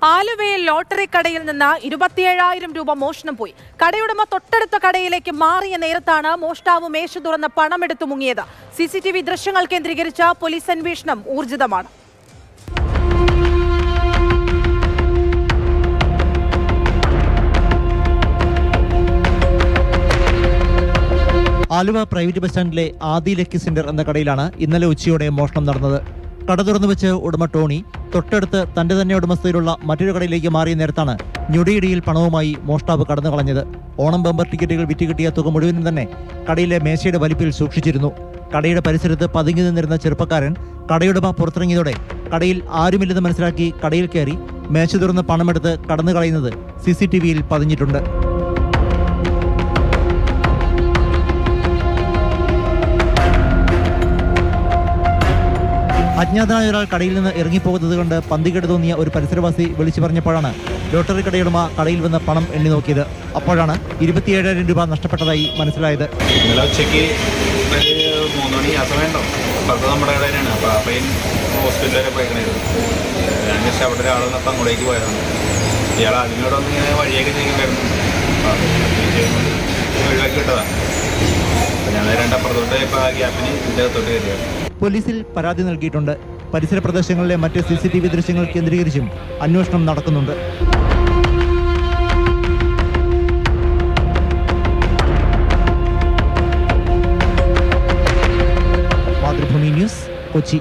ആലുവയിൽ ലോട്ടറി കടയിൽ നിന്ന് 27,000 രൂപ മോഷണം പോയി. കടയുടമ തൊട്ടടുത്ത കടയിലേക്ക് മാറിയ നേരത്താണ് മോഷ്ടാവ് മേശ തുറന്ന് പണമെടുത്തു മുങ്ങിയത്. CCTV ദൃശ്യങ്ങൾ കേന്ദ്രീകരിച്ച പോലീസ് അന്വേഷണം ഊർജിതമാണ്. ആലുവ പ്രൈവറ്റ് ബസ് സ്റ്റാൻഡിലെ ആദി ലക്കി സെന്റർ എന്ന കടയിലാണ് ഇന്നലെ ഉച്ചയോടെ മോഷണം നടന്നത്. കട തുറന്നു വെച്ച് ഉടമ ടോണി തൊട്ടടുത്ത് തന്റെ തന്നെ ഉടമസ്ഥയിലുള്ള മറ്റൊരു കടയിലേക്ക് മാറിയ നേരത്താണ് ഞൊടിയിടയിൽ പണവുമായി മോഷ്ടാവ് കടന്നു കളഞ്ഞത്. ഓണം ബമ്പർ ടിക്കറ്റുകൾ വിറ്റ് കിട്ടിയ തുക മുഴുവനും തന്നെ കടയിലെ മേശയുടെ വലിപ്പിൽ സൂക്ഷിച്ചിരുന്നു. കടയുടെ പരിസരത്ത് പതുങ്ങി നിന്നിരുന്ന ചെറുപ്പക്കാരൻ കടയുടമ പുറത്തിറങ്ങിയതോടെ കടയിൽ ആരുമില്ലെന്ന് മനസ്സിലാക്കി കടയിൽ കയറി മേശ തുറന്ന് പണമെടുത്ത് കടന്നു കളയുന്നത് CCTVയിൽ പതിഞ്ഞിട്ടുണ്ട്. അജ്ഞാതനായ ഒരാൾ കടയിൽ നിന്ന് ഇറങ്ങിപ്പോകുന്നത് കൊണ്ട് പന്തികേട് തോന്നിയ ഒരു പരിസരവാസി വിളിച്ചു പറഞ്ഞപ്പോഴാണ് ലോട്ടറി കടയുടമ കടയിൽ വന്ന് പണം എണ്ണി നോക്കിയത്. അപ്പോഴാണ് 27,000 രൂപ നഷ്ടപ്പെട്ടതായി മനസ്സിലായത്. ഇന്നലെ ഉച്ചയ്ക്ക് 3 മണി ആ സമയമുണ്ടോ അപ്പുറത്ത് നമ്മുടെ കട തന്നെയാണ്. അപ്പോൾ അപ്പയും ഹോസ്പിറ്റൽ വരെ പോയിക്കണായിരുന്നു. ഞാൻ ജസ്റ്റ് അവിടെ ഒരാൾ അപ്പം അങ്ങോട്ടേക്ക് പോയതാണ്. ഇയാൾ അതിനോട് ഒന്ന് ഇങ്ങനെ വഴിയൊക്കെ ചെയ്യുന്നുണ്ടായിരുന്നു. ഒഴിവാക്കി വിട്ടതാണ്. അപ്പം ഞാൻ രണ്ടപ്പുറത്തോട്ട് ഇപ്പോൾ ആ ഗ്യാപ്പിന് ഇതിൻ്റെ അകത്തോട്ട് കയറിയത്. പോലീസിൽ പരാതി നൽകിയിട്ടുണ്ട്. പരിസര പ്രദേശങ്ങളിലെ മറ്റ് CCTV ദൃശ്യങ്ങൾ കേന്ദ്രീകരിച്ചും അന്വേഷണം നടക്കുന്നുണ്ട്. മാതൃഭൂമി ന്യൂസ്, കൊച്ചി.